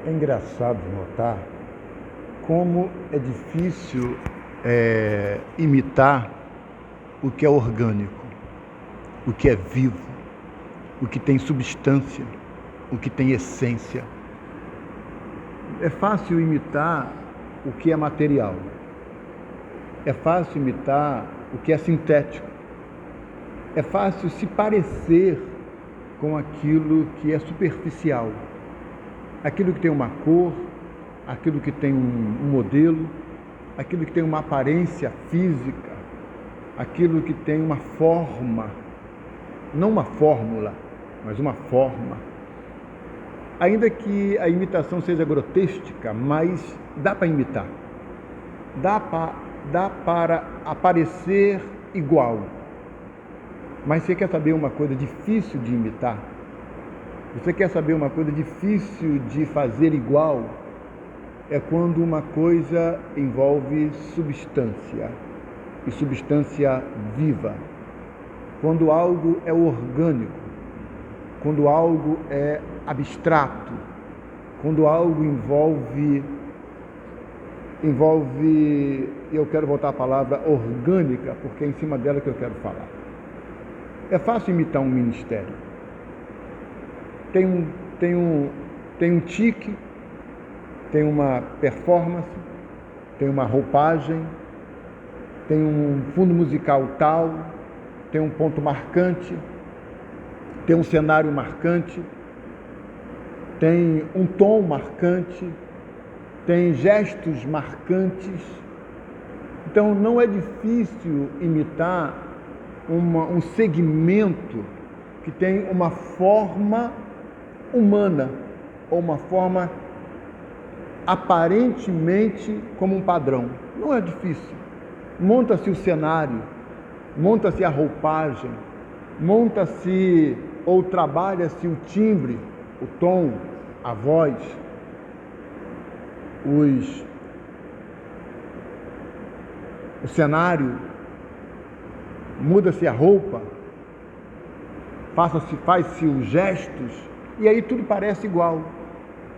É engraçado notar como é difícil imitar o que é orgânico, o que é vivo, o que tem substância, o que tem essência. É fácil imitar o que é material. É fácil imitar o que é sintético. É fácil se parecer com aquilo que é superficial. Aquilo que tem uma cor, aquilo que tem um modelo, aquilo que tem uma aparência física, aquilo que tem uma forma, não uma fórmula, mas uma forma. Ainda que a imitação seja grotesca, mas dá para imitar. Dá para aparecer igual. Mas você quer saber uma coisa difícil de imitar? Você quer saber uma coisa difícil de fazer igual? É quando uma coisa envolve substância, e substância viva. Quando algo é orgânico, quando algo é abstrato, quando algo envolve, eu quero voltar à palavra orgânica, porque é em cima dela que eu quero falar. É fácil imitar um ministério. Tem um tique, tem uma performance, tem uma roupagem, tem um fundo musical tal, tem um ponto marcante, tem um cenário marcante, tem um tom marcante, tem gestos marcantes. Então não é difícil imitar um segmento que tem uma forma humana, ou uma forma aparentemente como um padrão. Não é difícil. Monta-se o cenário, monta-se a roupagem, monta-se ou trabalha-se o timbre, o tom, a voz, o cenário, muda-se a roupa, faz-se os gestos, e aí tudo parece igual.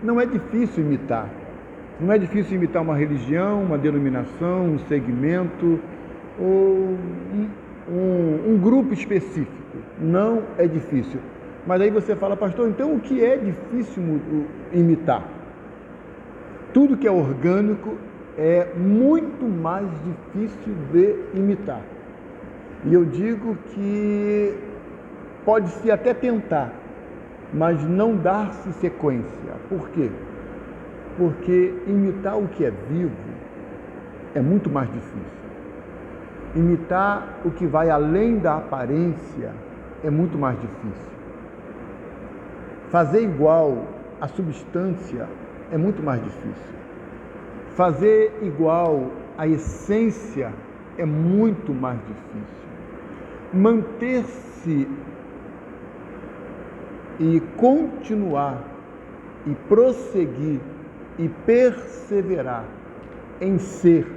Não é difícil imitar. Não é difícil imitar uma religião, uma denominação, um segmento ou um grupo específico. Não é difícil. Mas aí você fala, pastor, então o que é difícil imitar? Tudo que é orgânico é muito mais difícil de imitar. E eu digo que pode-se até tentar, mas não dar-se sequência. Por quê? Porque imitar o que é vivo é muito mais difícil. Imitar o que vai além da aparência é muito mais difícil. Fazer igual à substância é muito mais difícil. Fazer igual à essência é muito mais difícil. Manter-se e continuar e prosseguir e perseverar em ser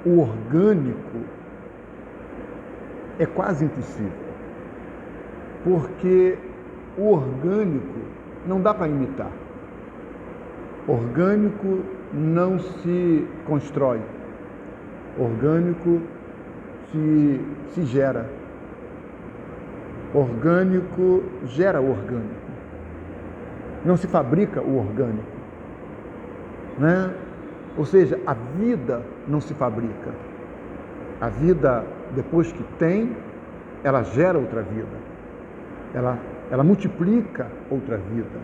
o orgânico é quase impossível, porque o orgânico não dá para imitar. Orgânico não se constrói, orgânico se gera. Orgânico gera orgânico. Não se fabrica o orgânico, né? Ou seja, a vida não se fabrica. A vida, depois que tem, ela gera outra vida. Ela multiplica outra vida.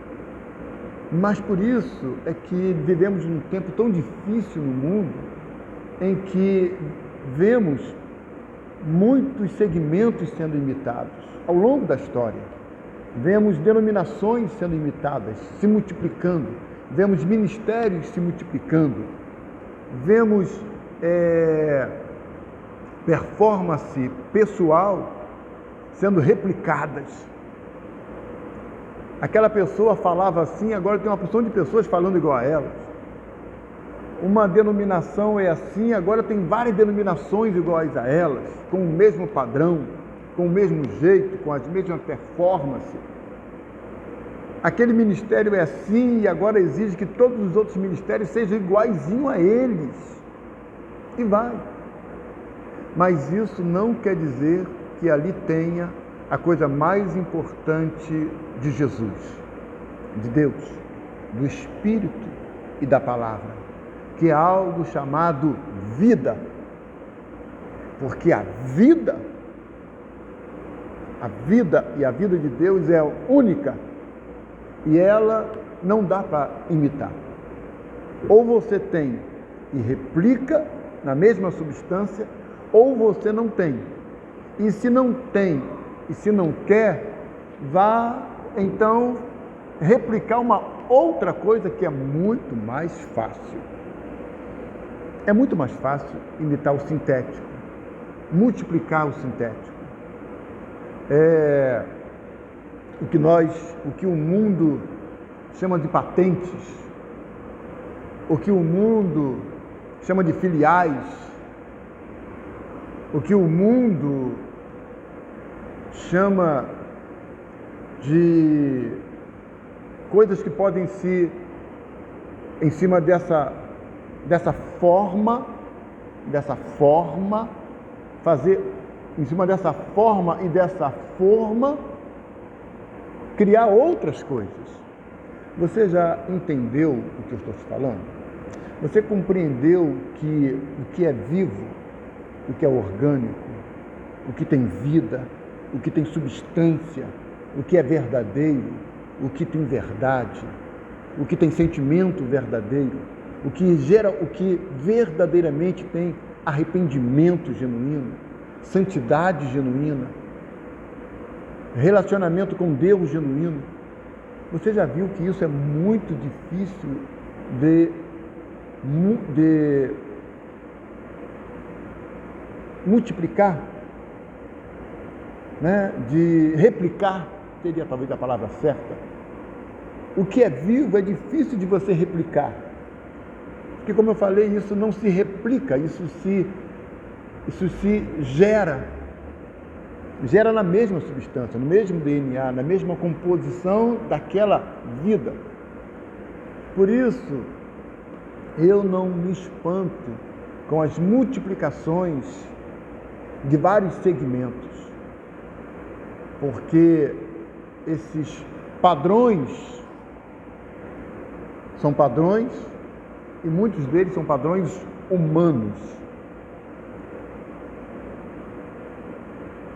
Mas por isso é que vivemos num tempo tão difícil no mundo, em que vemos muitos segmentos sendo imitados ao longo da história. Vemos denominações sendo imitadas, se multiplicando. Vemos ministérios se multiplicando. Vemos performance pessoal sendo replicadas. Aquela pessoa falava assim, agora tem uma porção de pessoas falando igual a elas. Uma denominação é assim, agora tem várias denominações iguais a elas, com o mesmo padrão, com o mesmo jeito, com as mesmas performances. aquele ministério é assim e agora exige que todos os outros ministérios sejam iguaizinho a eles. E vai. Mas isso não quer dizer que ali tenha a coisa mais importante de Jesus, de Deus, do Espírito e da Palavra, que é algo chamado vida. Porque a vida e a vida de Deus é única e ela não dá para imitar. Ou você tem e replica na mesma substância, ou você não tem. E se não tem e se não quer, vá então replicar uma outra coisa que é muito mais fácil. É muito mais fácil imitar o sintético, multiplicar o sintético. O que o mundo chama de patentes, o que o mundo chama de filiais, o que o mundo chama de coisas que podem ser em cima dessa forma, fazer em cima dessa forma e dessa forma, criar outras coisas. Você já entendeu o que eu estou te falando? Você compreendeu que o que é vivo, o que é orgânico, o que tem vida, o que tem substância, o que é verdadeiro, o que tem verdade, o que tem sentimento verdadeiro, o que verdadeiramente tem arrependimento genuíno, santidade genuína, relacionamento com Deus genuíno. Você já viu que isso é muito difícil de multiplicar, né? De replicar, seria talvez a palavra certa. O que é vivo é difícil de você replicar, porque, como eu falei, isso não se replica, isso se gera na mesma substância, no mesmo DNA, na mesma composição daquela vida. Por isso, eu não me espanto com as multiplicações de vários segmentos, porque esses padrões são padrões e muitos deles são padrões humanos.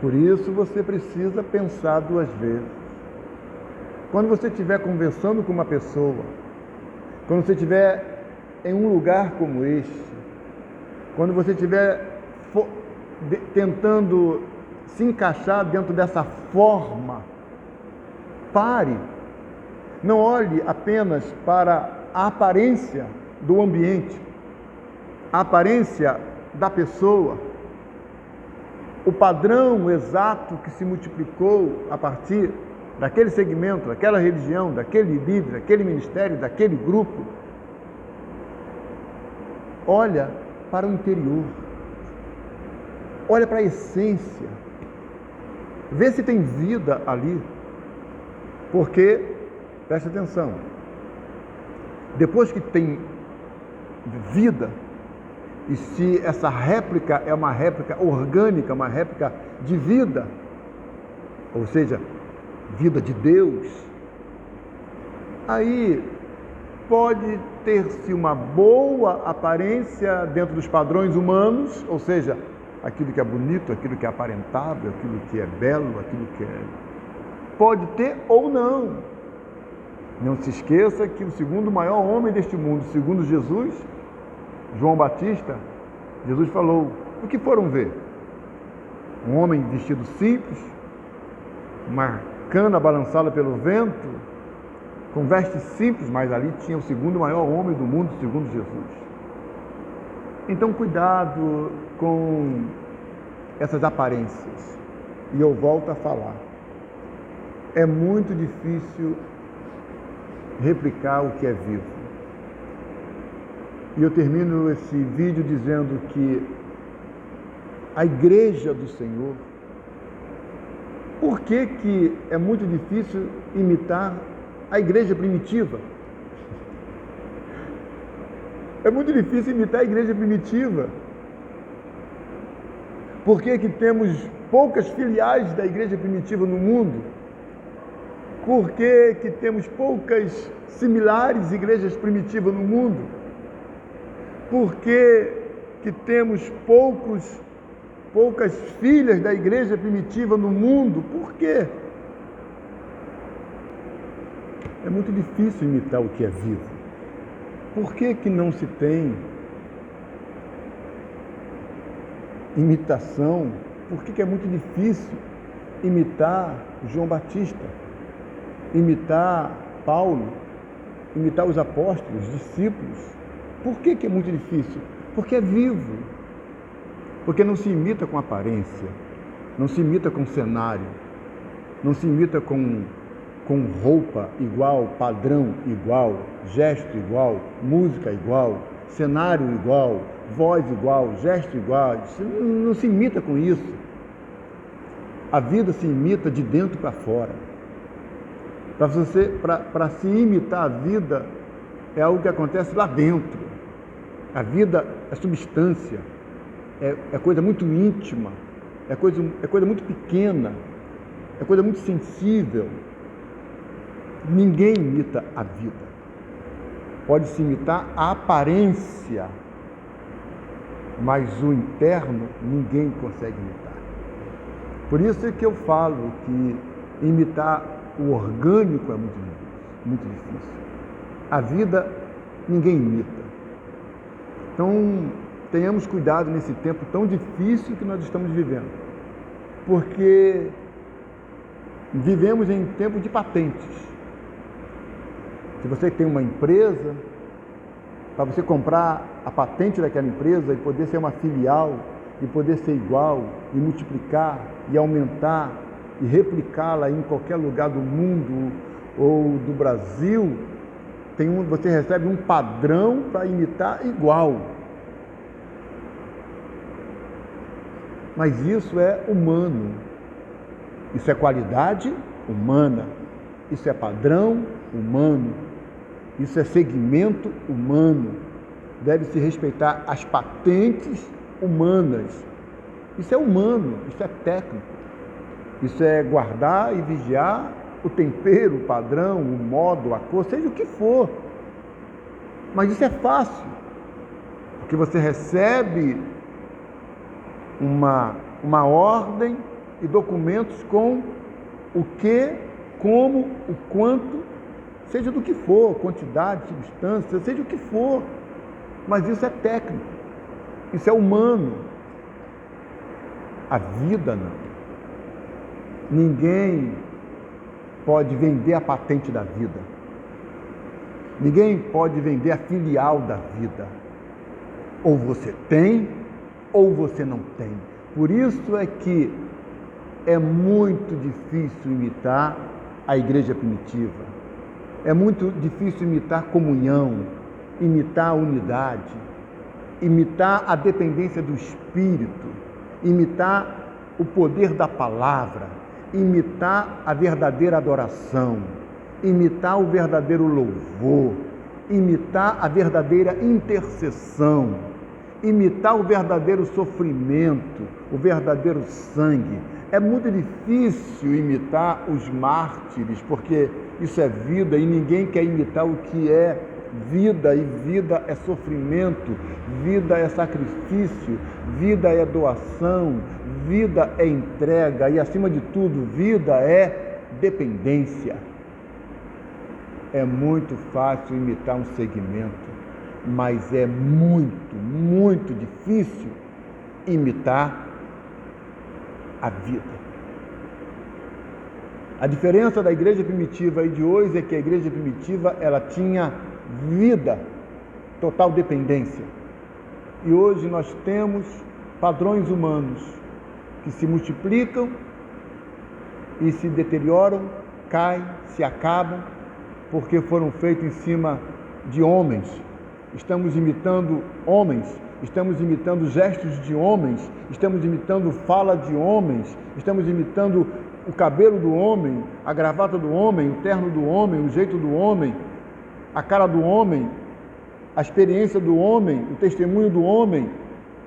Por isso você precisa pensar duas vezes. Quando você estiver conversando com uma pessoa, quando você estiver em um lugar como este, quando você estiver tentando se encaixar dentro dessa forma, pare. Não olhe apenas para a aparência do ambiente, a aparência da pessoa, o padrão exato que se multiplicou a partir daquele segmento, daquela religião, daquele líder, daquele ministério, daquele grupo. Olha para o interior, olha para a essência, vê se tem vida ali, porque, preste atenção, depois que tem vida, e se essa réplica é uma réplica orgânica, uma réplica de vida, ou seja, vida de Deus, aí pode ter-se uma boa aparência dentro dos padrões humanos, ou seja, aquilo que é bonito, aquilo que é aparentável, aquilo que é belo, aquilo que é... Pode ter ou não. Não se esqueça que o segundo maior homem deste mundo, segundo Jesus, João Batista, Jesus falou: o que foram ver? Um homem vestido simples, uma cana balançada pelo vento, com vestes simples, mas ali tinha o segundo maior homem do mundo, segundo Jesus. Então, cuidado com essas aparências. E eu volto a falar. É muito difícil replicar o que é vivo. E eu termino esse vídeo dizendo que a igreja do Senhor, por que é muito difícil imitar a igreja primitiva. É muito difícil imitar a igreja primitiva. Por que que temos poucas filiais da igreja primitiva no mundo? Por que que temos poucas similares igrejas primitivas no mundo? Por que que temos poucas filhas da igreja primitiva no mundo? Por quê? É muito difícil imitar o que é vivo. Por que que não se tem imitação? Por que que é muito difícil imitar João Batista, imitar Paulo, imitar os apóstolos, os discípulos? Por que que é muito difícil? Porque é vivo. Porque não se imita com aparência, não se imita com cenário, não se imita com roupa igual, padrão igual, gesto igual, música igual, cenário igual, voz igual, gesto igual. Não se imita com isso. A vida se imita de dentro para fora. Para se imitar a vida, é algo que acontece lá dentro. A vida é substância, é coisa muito íntima, é coisa muito pequena, é coisa muito sensível. Ninguém imita a vida. Pode-se imitar a aparência, mas o interno ninguém consegue imitar. Por isso é que eu falo que imitar o orgânico é muito difícil. A vida ninguém imita. Então, tenhamos cuidado nesse tempo tão difícil que nós estamos vivendo, porque vivemos em tempo de patentes. Se você tem uma empresa, para você comprar a patente daquela empresa e poder ser uma filial, e poder ser igual, e multiplicar, e aumentar, e replicá-la em qualquer lugar do mundo ou do Brasil, você recebe um padrão para imitar igual. Mas isso é humano. Isso é qualidade humana. Isso é padrão humano. Isso é segmento humano. Deve-se respeitar as patentes humanas. Isso é humano, isso é técnico. Isso é guardar e vigiar o tempero, o padrão, o modo, a cor, seja o que for. Mas isso é fácil, porque você recebe uma ordem e documentos com o que, como, o quanto, seja do que for, quantidade, substância, seja o que for. Mas isso é técnico, isso é humano. A vida não. Ninguém pode vender a patente da vida. Ninguém pode vender a filial da vida. Ou você tem, ou você não tem. Por isso é que é muito difícil imitar a igreja primitiva. É muito difícil imitar comunhão, imitar a unidade, imitar a dependência do Espírito, imitar o poder da palavra, imitar a verdadeira adoração, imitar o verdadeiro louvor, imitar a verdadeira intercessão, imitar o verdadeiro sofrimento, o verdadeiro sangue. É muito difícil imitar os mártires, porque isso é vida e ninguém quer imitar o que é vida, e vida é sofrimento, vida é sacrifício, vida é doação, vida é entrega e, acima de tudo, vida é dependência. É muito fácil imitar um segmento, mas é muito difícil imitar a vida. A diferença da igreja primitiva e de hoje é que a igreja primitiva, ela tinha vida, total dependência. E hoje nós temos padrões humanos que se multiplicam e se deterioram, caem, se acabam, porque foram feitos em cima de homens. Estamos imitando homens, estamos imitando gestos de homens, estamos imitando fala de homens, estamos imitando o cabelo do homem, a gravata do homem, o terno do homem, o jeito do homem, a cara do homem, a experiência do homem, o testemunho do homem.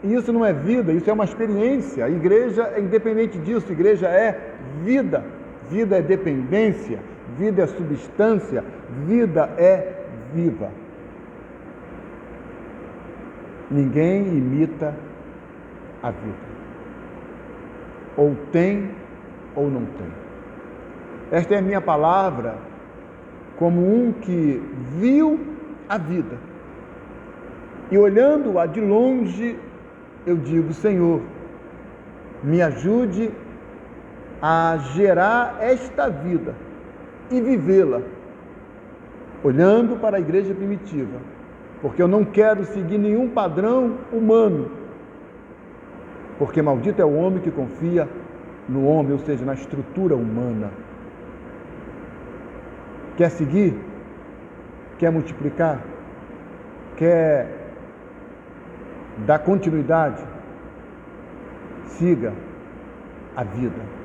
E isso não é vida, isso é uma experiência. A igreja é independente disso, a igreja é vida. Vida é dependência, vida é substância, vida é viva. Ninguém imita a vida. Ou tem ou não tem. Esta é a minha palavra como um que viu a vida. E olhando-a de longe, eu digo: Senhor, me ajude a gerar esta vida e vivê-la, olhando para a igreja primitiva, porque eu não quero seguir nenhum padrão humano, porque maldito é o homem que confia no homem, ou seja, na estrutura humana. Quer seguir? Quer multiplicar? Quer dar continuidade? Siga a vida.